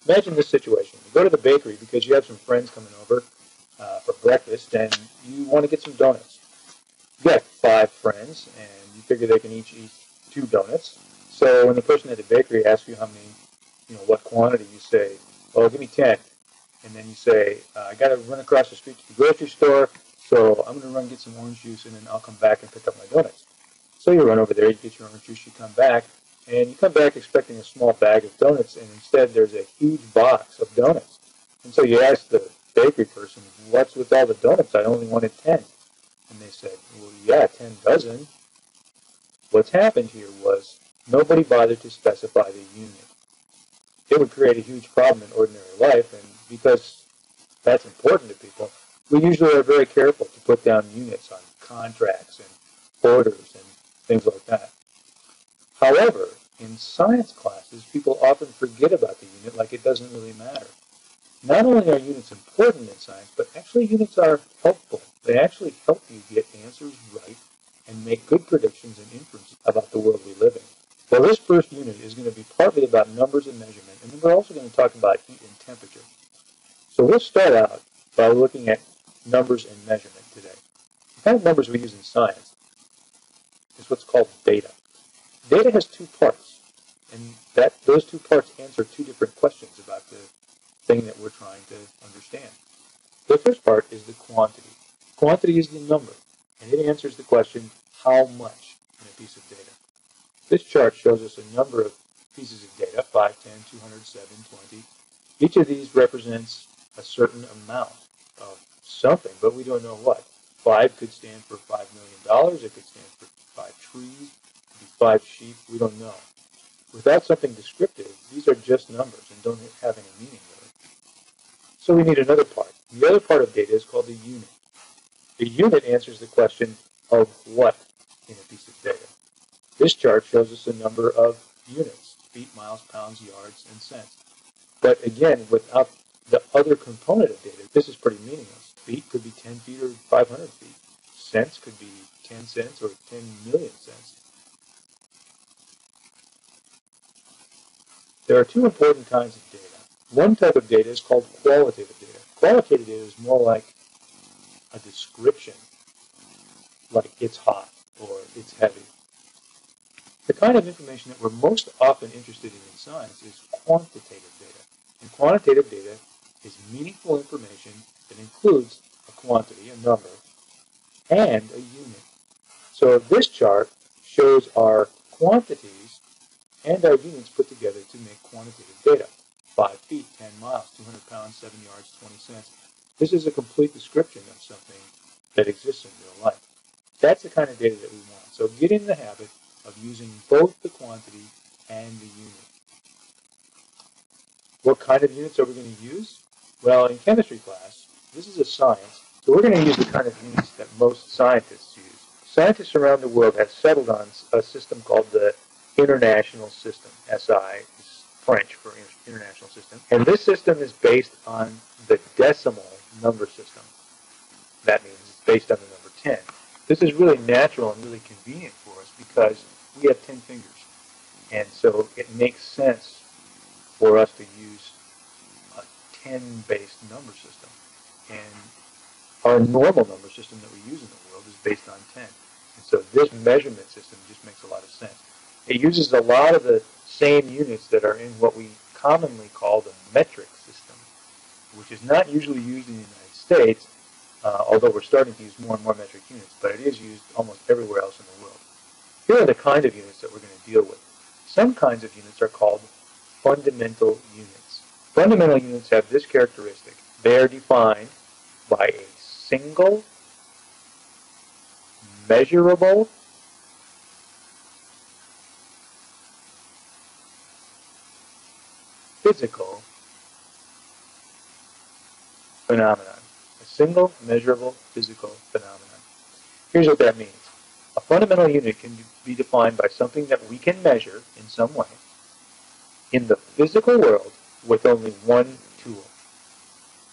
Imagine this situation. You go to the bakery because you have some friends coming over for breakfast, and you want to get some donuts. You got 5 friends, and you figure they can each eat 2 donuts. So when the person at the bakery asks you how many, what quantity, you say, "Oh, give me 10." And then you say, "I got to run across the street to the grocery store, so I'm going to run and get some orange juice, and then I'll come back and pick up my donuts." So you run over there, you get your orange juice, you come back, and you come back expecting a small bag of donuts, and instead there's a huge box of donuts. And so you ask the bakery person, "What's with all the donuts? I only wanted 10. And they said, "Well, yeah, 10 dozen. What's happened here was nobody bothered to specify the unit. It would create a huge problem in ordinary life, and because that's important to people, we usually are very careful to put down units on contracts and orders and things like that. However, in science classes, people often forget about the unit like it doesn't really matter. Not only are units important in science, but actually units are helpful. They actually help you get answers right and make good predictions and inferences about the world we live in. Well, this first unit is going to be partly about numbers and measurement, and then we're also going to talk about heat and temperature. So we'll start out by looking at numbers and measurement today. The kind of numbers we use in science is what's called data. Data has 2 parts, and those 2 parts answer 2 different questions about the thing that we're trying to understand. The first part is the quantity. Quantity is the number, and it answers the question, how much in a piece of data. This chart shows us a number of pieces of data, 5, 10, 200, 7, 20. Each of these represents a certain amount of something, but we don't know what. 5 could stand for $5 million. It could stand for 5 trees. It could be 5 sheep. We don't know. Without something descriptive, these are just numbers and don't have any meaning really. So we need another part. The other part of data is called the unit. The unit answers the question of what in a piece of data. This chart shows us a number of units, feet, miles, pounds, yards, and cents. But again, without the other component of data, this is pretty meaningless. Feet could be 10 feet or 500 feet. Cents could be 10 cents or 10 million cents. There are 2 important kinds of data. One type of data is called qualitative data. Qualitative data is more like a description, like it's hot or it's heavy. The kind of information that we're most often interested in science is quantitative data. And quantitative data is meaningful information that includes a quantity, a number, and a unit. So this chart shows our quantities and our units put together to make quantitative data. 5 feet, 10 miles, 200 pounds, 7 yards, 20 cents. This is a complete description of something that exists in real life. That's the kind of data that we want. So get in the habit of using both the quantity and the unit. What kind of units are we going to use? Well, in chemistry class, this is a science, so we're going to use the kind of units that most scientists use. Scientists around the world have settled on a system called the International System. SI is French for International System. And this system is based on the decimal number system. That means it's based on the number 10. This is really natural and really convenient for us because we have 10 fingers. And so it makes sense for us to use a 10-based number system. And our normal number system that we use in the world is based on 10. And so this measurement system just makes a lot of sense. It uses a lot of the same units that are in what we commonly call the metric system, which is not usually used in the United States, although we're starting to use more and more metric units, but it is used almost everywhere else in the world. Here are the kind of units that we're going to deal with. Some kinds of units are called fundamental units. Fundamental units have this characteristic. They are defined by a single, measurable, physical phenomenon. A single, measurable, physical phenomenon. Here's what that means. A fundamental unit can be defined by something that we can measure in some way in the physical world with only one tool.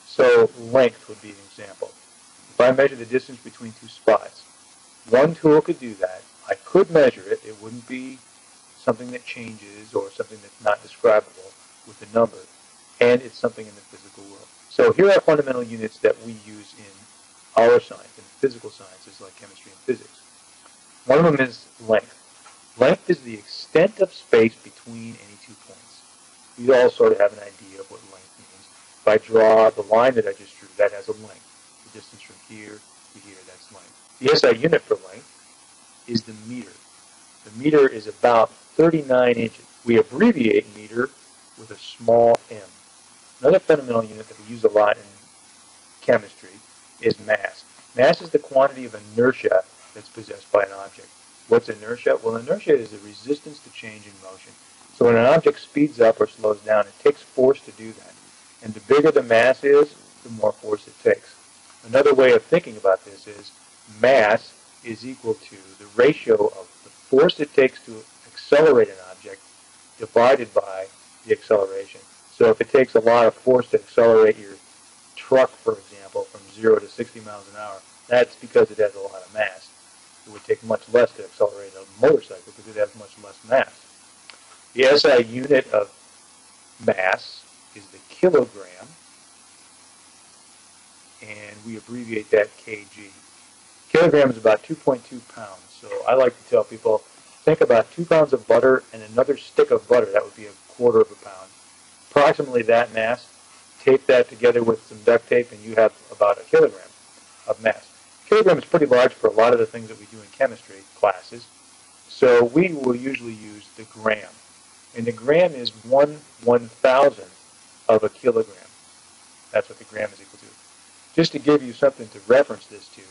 So length would be an example. If I measure the distance between 2 spots, one tool could do that. I could measure it. It wouldn't be something that changes or something that's not describable with a number. and it's something in the physical world. So here are fundamental units that we use in our science, in physical sciences like chemistry and physics. One of them is length. Length is the extent of space between any 2 points. We all sort of have an idea of what length means. If I draw the line that I just drew, that has a length. The distance from here to here, that's length. The SI unit for length is the meter. The meter is about 39 inches. We abbreviate meter with a small m. Another fundamental unit that we use a lot in chemistry is mass. Mass is the quantity of inertia that's possessed by an object. What's inertia? Well, inertia is the resistance to change in motion. So when an object speeds up or slows down, it takes force to do that. And the bigger the mass is, the more force it takes. Another way of thinking about this is mass is equal to the ratio of the force it takes to accelerate an object divided by the acceleration. So if it takes a lot of force to accelerate your truck, for example, from 0 to 60 miles an hour, that's because it has a lot of mass. It would take much less to accelerate a motorcycle because it has much less mass. The SI unit of mass is the kilogram, and we abbreviate that kg. Kilogram is about 2.2 pounds. So I like to tell people, think about 2 pounds of butter and another stick of butter. That would be a quarter of a pound. Approximately that mass. Tape that together with some duct tape, and you have about a kilogram of mass. A kilogram is pretty large for a lot of the things that we do in chemistry classes. So we will usually use the gram. And the gram is 1/1000th of a kilogram. That's what the gram is equal to. Just to give you something to reference this to,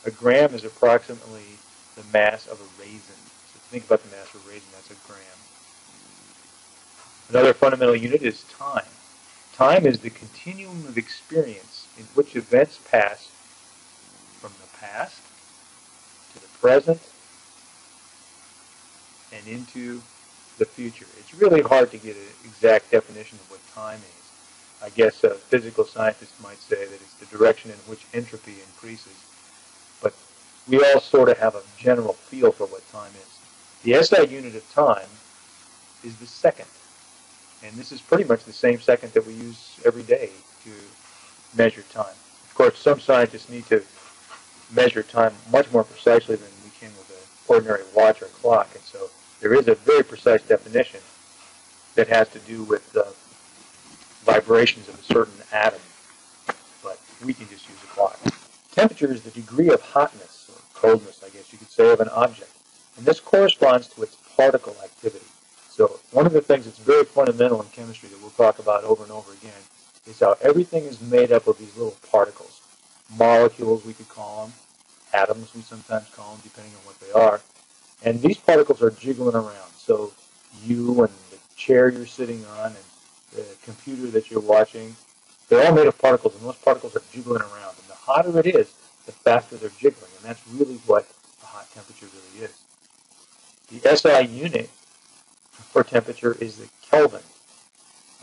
a gram is approximately the mass of a raisin. So think about the mass of a raisin, that's a gram. Another fundamental unit is time. Time is the continuum of experience in which events pass from the past to the present and into the future. It's really hard to get an exact definition of what time is. I guess a physical scientist might say that it's the direction in which entropy increases. But we all sort of have a general feel for what time is. The SI unit of time is the second. And this is pretty much the same second that we use every day to measure time. Of course, some scientists need to measure time much more precisely than we can with an ordinary watch or clock. And so there is a very precise definition that has to do with the vibrations of a certain atom. But we can just use a clock. Temperature is the degree of hotness, or coldness, I guess you could say, of an object. And this corresponds to its particle activity. So one of the things that's very fundamental in chemistry that we'll talk about over and over again is how everything is made up of these little particles. Molecules, we could call them. Atoms, we sometimes call them, depending on what they are. And these particles are jiggling around. So you and the chair you're sitting on and the computer that you're watching, they're all made of particles, and those particles are jiggling around. And the hotter it is, the faster they're jiggling. And that's really what a hot temperature really is. The SI unit for temperature is the Kelvin.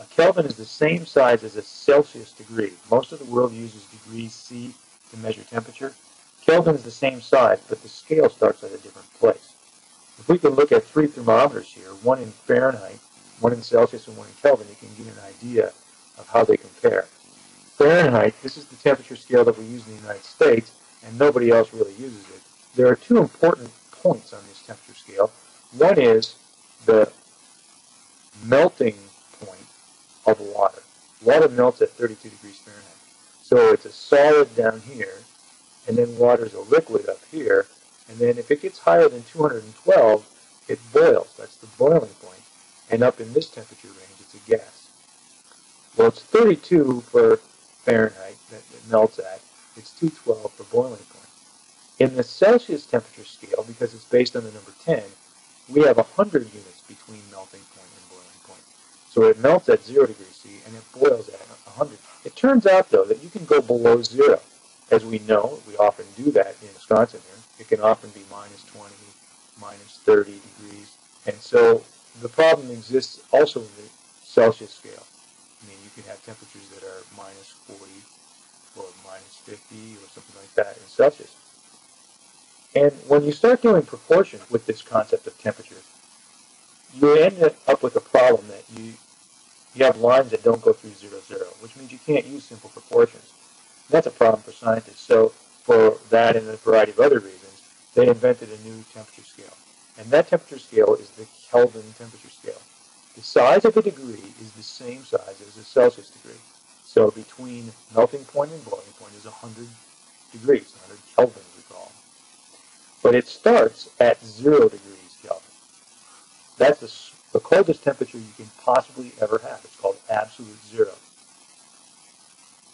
A Kelvin is the same size as a Celsius degree. Most of the world uses degrees C to measure temperature. Kelvin is the same size, but the scale starts at a different place. If we can look at 3 thermometers here, one in Fahrenheit, one in Celsius, and one in Kelvin, you can get an idea of how they compare. Fahrenheit, this is the temperature scale that we use in the United States, and nobody else really uses it. There are 2 important points on this temperature scale. One is the melting point of water. Water melts at 32 degrees Fahrenheit. So it's a solid down here, and then water is a liquid up here, and then if it gets higher than 212, it boils. That's the boiling point. And up in this temperature range, it's a gas. Well, it's 32 for Fahrenheit that it melts at. It's 212 for boiling point. In the Celsius temperature scale, because it's based on the number 10, we have 100 units between melting point and boiling point. So it melts at 0 degrees C and it boils at 100. It turns out, though, that you can go below 0. As we know, we often do that in Wisconsin here. It can often be minus 20, minus 30 degrees. And so the problem exists also in the Celsius scale. I mean, you can have temperatures that are minus 40 or minus 50 or something like that in Celsius. And when you start doing proportion with this concept of temperature, you end up with a problem that you have lines that don't go through 0, 0, which means you can't use simple proportions. That's a problem for scientists. So for that and a variety of other reasons, they invented a new temperature scale. And that temperature scale is the Kelvin temperature scale. The size of a degree is the same size as a Celsius degree. So between melting point and boiling point is 100 degrees, 100 Kelvin we call. But it starts at 0 degrees Kelvin. That's the coldest temperature you can possibly ever have. It's called absolute zero.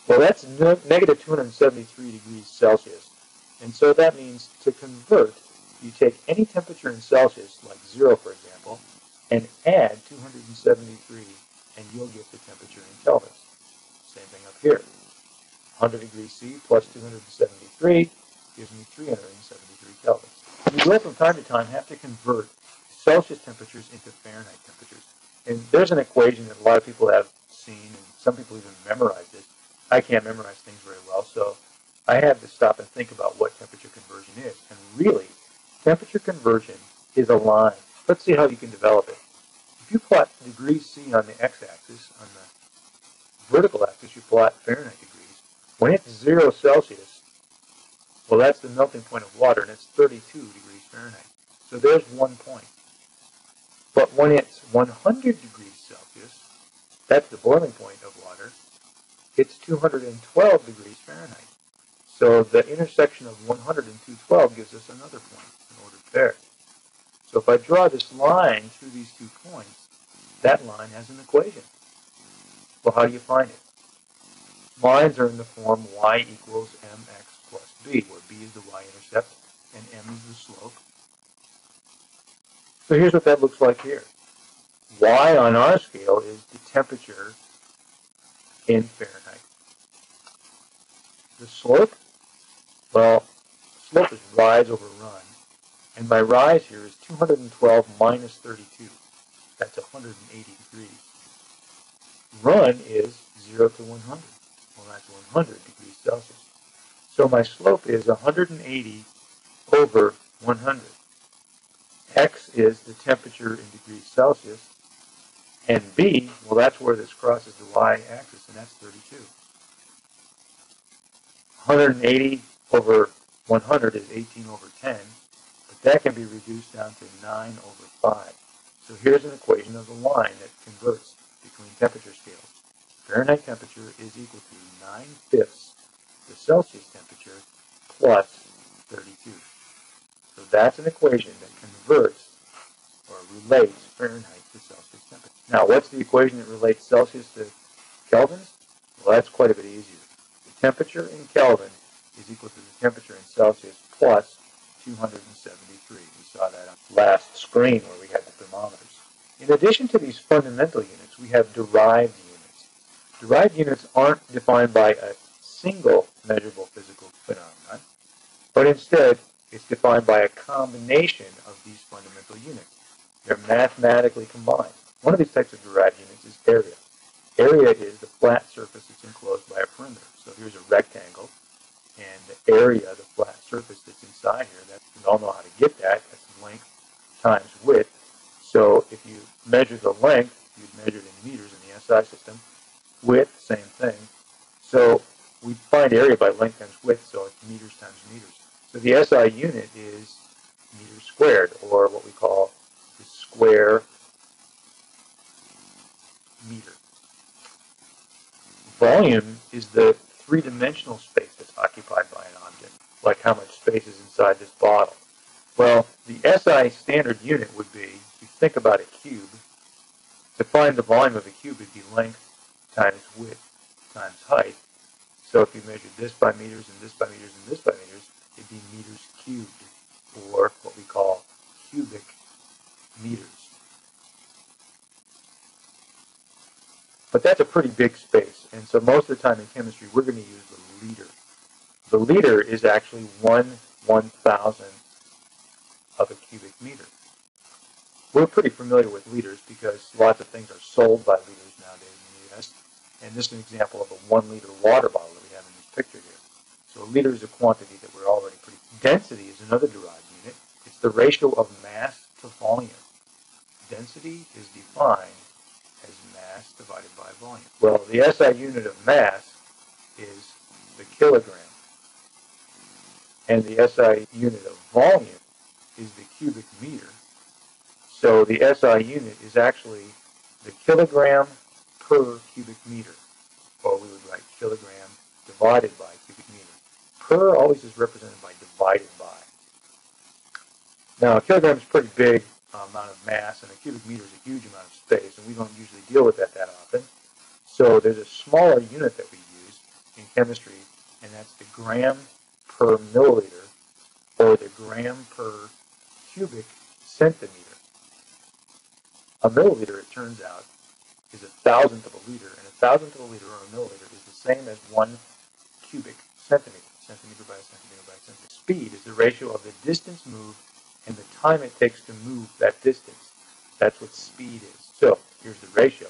Well, that's negative 273 degrees Celsius. And so that means to convert, you take any temperature in Celsius, like 0 for example, and add 273, and you'll get the temperature in kelvins. Same thing up here. 100 degrees C plus 273 gives me 373 kelvins. You will from time to time have to convert Celsius temperatures into Fahrenheit temperatures. And there's an equation that a lot of people have seen, and some people even memorized it. I can't memorize things very well, so I had to stop and think about what temperature conversion is. And really, temperature conversion is a line. Let's see how you can develop it. If you plot degrees C on the x-axis, on the vertical axis you plot Fahrenheit degrees. When it's 0 Celsius, well, that's the melting point of water, and it's 32 degrees Fahrenheit. So there's 1 point. But when it's 100 degrees Celsius, that's the boiling point of water, it's 212 degrees Fahrenheit. So the intersection of 100 and 212 gives us another point, an ordered pair. So if I draw this line through these 2 points, that line has an equation. Well, how do you find it? Lines are in the form y equals mx plus b, where b is the y-intercept and m is the slope. So here's what that looks like here. Y on our scale is the temperature in Fahrenheit. The slope? Well, slope is rise over run. And my rise here is 212 minus 32. That's 180 degrees. Run is 0 to 100. Well, that's 100 degrees Celsius. So my slope is 180 over 100. X is the temperature in degrees Celsius. And B, well, that's where this crosses the y-axis, and that's 32. 180 over 100 is 18 over 10, but that can be reduced down to 9 over 5. So here's an equation of the line that converts between temperature scales. Fahrenheit temperature is equal to 9/5 the Celsius temperature plus 32. So that's an equation that converts or relates Fahrenheit to Celsius temperature. Now, what's the equation that relates Celsius to kelvins? Well, that's quite a bit easier. The temperature in Kelvin is equal to the temperature in Celsius plus 273. We saw that on the last screen where we had the thermometers. In addition to these fundamental units, we have derived units. Derived units aren't defined by a single measurable physical phenomenon, but instead it's defined by a combination of these fundamental units. They're mathematically combined. One of these types of derived units is area. Area is the flat surface that's enclosed by a perimeter. So here's a rectangle, and the area, the flat surface that's inside here, we all know how to get that. That's length times width. So if you measure the length, you'd measure it in meters in the SI system. Width, same thing. So we find area by length times width, so it's meters times meters. So the SI unit is meters squared, or what we call the square meter. Volume is the three-dimensional space that's occupied by an object, like how much space is inside this bottle. Well, the SI standard unit would be, if you think about a cube, to find the volume of a cube would be length times width times height. So if you measured this by meters and this by meters and this by meters, it'd be meters cubed, or what we call cubic meters. But that's a pretty big space, and so most of the time in chemistry we're going to use the liter. The liter is actually 1/1000th of a cubic meter. We're pretty familiar with liters because lots of things are sold by liters nowadays in the U.S. And this is an example of a 1 liter water bottle that we have in this picture here. So a liter is a quantity that we're already pretty. Density is another derived unit. It's the ratio of mass to volume. Density is defined as mass mass divided by volume. Well, the SI unit of mass is the kilogram, and the SI unit of volume is the cubic meter. So the SI unit is actually the kilogram per cubic meter, or we would write kilogram divided by cubic meter. Per always is represented by divided by. Now, a kilogram is a pretty big amount of mass, and a cubic meter is a huge amount of space, and we don't usually deal with that often. So there's a smaller unit that we use in chemistry, and that's the gram per milliliter, or the gram per cubic centimeter. A milliliter, it turns out, is a thousandth of a liter, and a thousandth of a liter, or a milliliter, is the same as 1 cubic centimeter, centimeter by a centimeter by a centimeter. Speed is the ratio of the distance moved and the time it takes to move that distance. That's what speed is. So here's the ratio: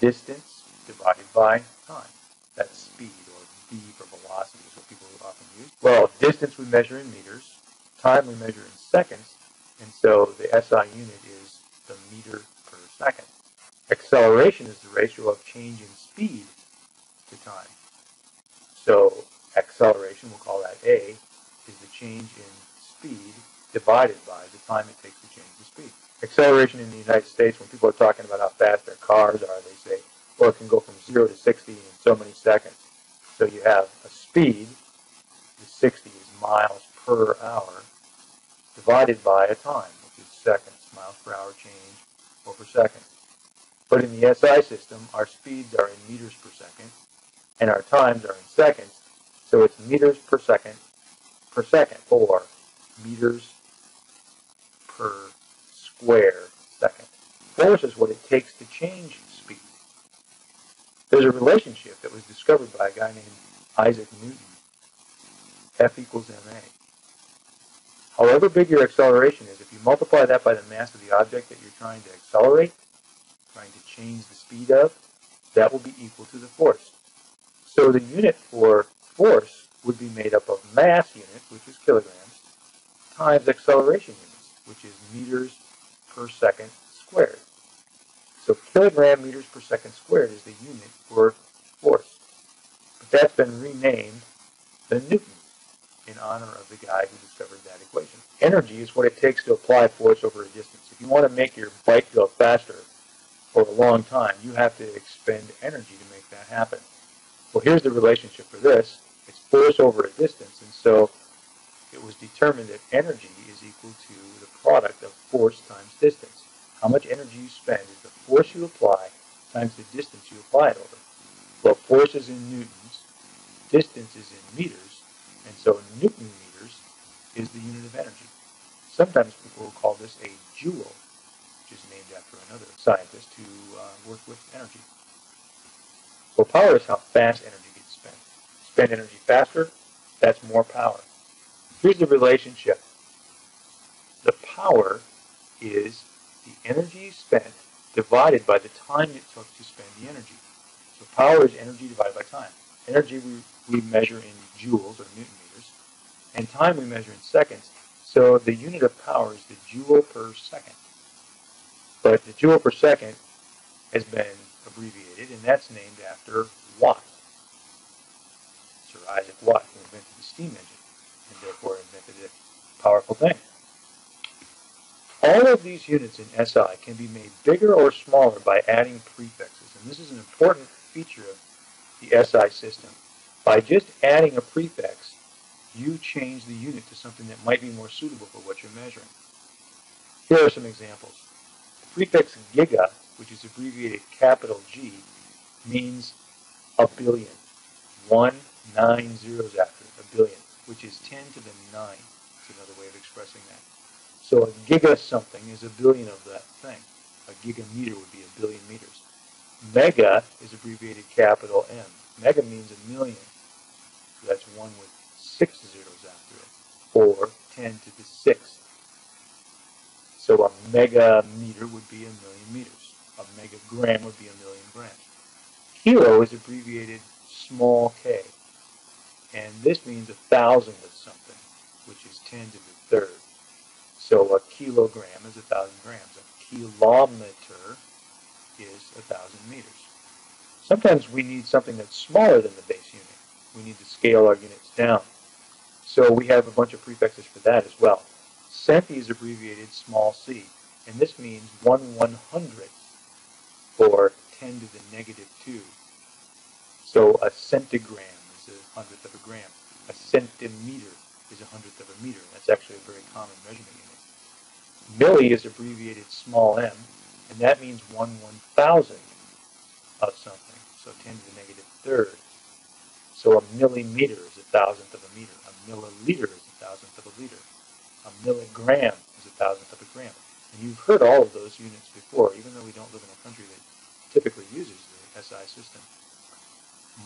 distance divided by time. That's speed, or v for velocity is what people often use. Well, distance we measure in meters, time we measure in seconds, and so the SI unit is the meter per second. Acceleration is the ratio of change in speed to time. So acceleration, we'll call that A, is the change in speed divided by the time it takes to change the speed. Acceleration in the United States, when people are talking about how fast their cars are, they say, well, it can go from 0 to 60 in so many seconds. So you have a speed, the 60 is miles per hour, divided by a time, which is seconds, miles per hour change over seconds. But in the SI system, our speeds are in meters per second, and our times are in seconds, so it's meters per second, or meters per square second. Force is what it takes to change speed. There's a relationship that was discovered by a guy named Isaac Newton. F equals ma. However big your acceleration is, if you multiply that by the mass of the object that you're trying to accelerate, trying to change the speed of, that will be equal to the force. So the unit for force would be made up of mass unit, which is kilograms, times acceleration units, which is meters per second squared. So kilogram meters per second squared is the unit for force. But that's been renamed the Newton in honor of the guy who discovered that equation. Energy is what it takes to apply force over a distance. If you want to make your bike go faster for a long time, you have to expend energy to make that happen. Well, here's the relationship for this. It's force over a distance, and so it was determined that energy is equal to the product of force times distance. How much energy you spend is the force you apply times the distance you apply it over. Well, force is in newtons, distance is in meters, and so Newton meters is the unit of energy. Sometimes people will call this a joule, which is named after another scientist who worked with energy. Well, power is how fast energy gets spent. Spend energy faster, that's more power. Here's the relationship. The power is the energy spent divided by the time it took to spend the energy. So power is energy divided by time. Energy we measure in joules, or Newton meters, and time we measure in seconds. So the unit of power is the joule per second. But the joule per second has been abbreviated, and that's named after Watt. Sir Isaac Watt, who invented the steam engine, and therefore invented a powerful thing. All of these units in SI can be made bigger or smaller by adding prefixes, and this is an important feature of the SI system. By just adding a prefix, you change the unit to something that might be more suitable for what you're measuring. Here are some examples. The prefix giga, which is abbreviated capital G, means a billion. 9 zeros after a billion, which is 10 to the 9. It's another way of expressing that. So a giga something is a billion of that thing. A gigameter would be a billion meters. Mega is abbreviated capital M. Mega means a million. So that's 1 with 6 zeros after it, or 10 to the 6th. So a megameter would be a million meters. A megagram would be a million grams. Kilo is abbreviated small k, and this means 1,000 of something, which is 10 to the third. So a kilogram is 1,000 grams. A kilometer is 1,000 meters. Sometimes we need something that's smaller than the base unit. We need to scale our units down. So we have a bunch of prefixes for that as well. Centi is abbreviated small c, and this means 1/100th, or 10 to the negative 2. So a centigram is 100th of a gram. A centimeter is 100th of a meter. That's actually a very common measurement unit. Milli is abbreviated small m, and that means 1/1000th of something, so 10 to the negative 3rd. So a millimeter is 1,000th of a meter. A milliliter is 1,000th of a liter. A milligram is 1,000th of a gram. And you've heard all of those units before, even though we don't live in a country that typically uses the SI system.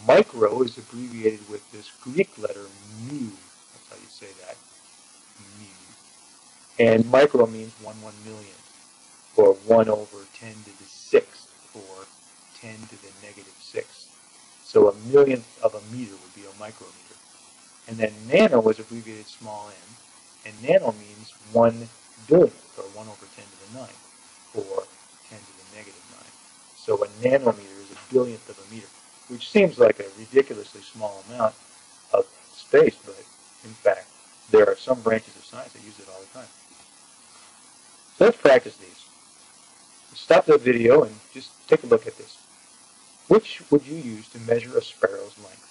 Micro is abbreviated with this Greek letter mu. That's how you say that. Mu. And micro means 1/1,000,000th, or 1/10 to the 6th, or 10 to the negative 6th. So a millionth of a meter would be a micrometer. And then nano is abbreviated small n, and nano means 1/billionth, or 1/10 to the 9th, or 10 to the negative 9. So a nanometer is a billionth of a meter, which seems like a ridiculously small amount of space, but in fact, there are some branches of science that use it all the time. So let's practice these. Stop the video and just take a look at this. Which would you use to measure a sparrow's length?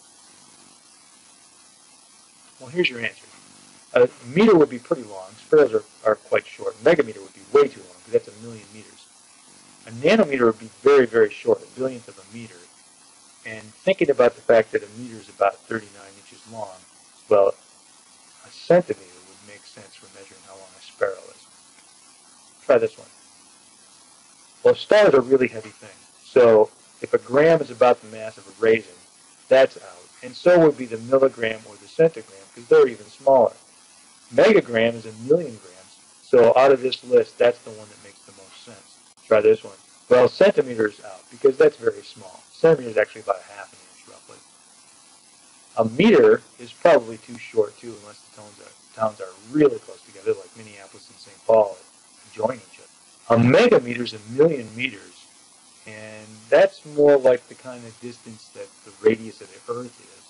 Well, here's your answer. A meter would be pretty long. Sparrows are quite short. A megameter would be way too long, because that's 1,000,000 meters. A nanometer would be very, very short, a billionth of a meter. And thinking about the fact that a meter is about 39 inches long, well, a centimeter would make sense for measuring how long a sparrow is. Try this one. Well, stars are really heavy things. So if a gram is about the mass of a raisin, that's out. And so would be the milligram or the centigram, because they're even smaller. Megagram is 1,000,000 grams. So out of this list, that's the one that makes the most sense. Try this one. Well, centimeter is out, because that's very small. Centimeter is actually about 1/2 an inch, roughly. A meter is probably too short, too, unless the towns are really close together, like Minneapolis and St. Paul, that join each other. A megameter is 1,000,000 meters, and that's more like the kind of distance that the radius of the Earth is.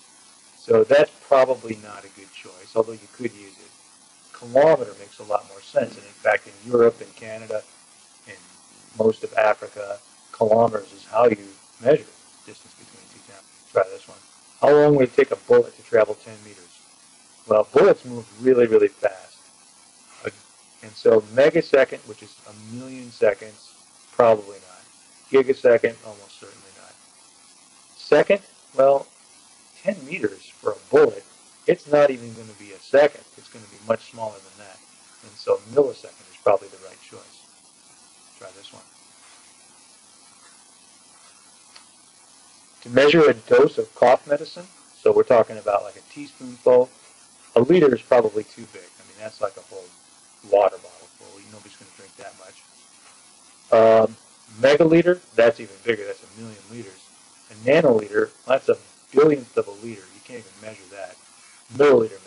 So that's probably not a good choice, although you could use it. Kilometer makes a lot more sense, and in fact, in Europe and Canada and most of Africa, kilometers is how you measure the distance between two towns. Try this one. How long would it take a bullet to travel 10 meters? Well, bullets move really, really fast. And so megasecond, which is 1,000,000 seconds, probably not. Gigasecond, almost certainly not. Second, well, 10 meters for a bullet, it's not even going to be a second. It's going to be much smaller than that. And so millisecond is probably the right choice. Try this one. To measure a dose of cough medicine, so we're talking about like a teaspoonful, a liter is probably too big. I mean, that's like a whole water bottle full. Nobody's going to drink that much. Megaliter, that's even bigger. That's 1,000,000 liters. A nanoliter, that's a billionth of a liter. You can't even measure that. Milliliter